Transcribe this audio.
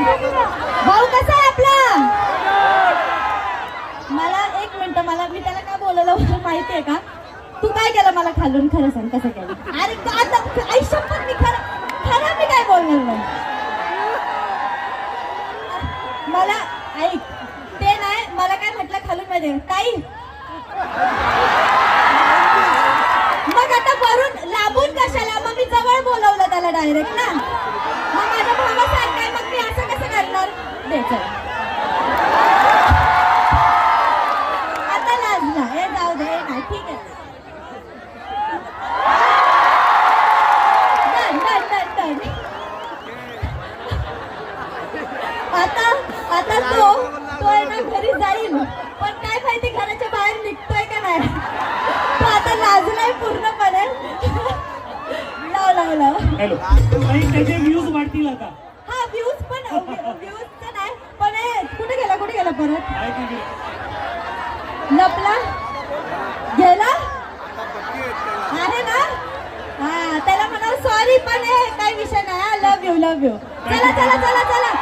भाऊ कसा आहे आपला? मला एक मिनिट, मी त्याला काय बोलवलं माहितीये का? तू काय केलं मला खालून, खरं सांग कसं केलं? अरे आता आई शपथ मी खरं मी काय बोलणार नाही. मला ऐक, ते नाही, मला काय म्हटलं खालून मध्ये ताई, मग आता वरून लांबून कशाला? मग मी जवळ बोलवलं त्याला डायरेक्ट ना. मग माझ्या भावासारखं आहे, मग मी असं कसं करणार? दे चल. आता लाजला, हे जाऊ दे, नाही ठीक आहे. आता तो आहे ना घरी जाईल, पण काय माहिती घराच्या बाहेर निघतोय का नाही. तो आता लाजलाय पूर्णपणे. लाव हॅलो, त्याचे व्ह्यूज वाढतील आता. हा व्ह्यूजचं नाही, पण कुठे गेला परत? लपला गेला आहे ना. हा त्याला म्हणा सॉरी, पण काही विषय नाही. लव यू. चला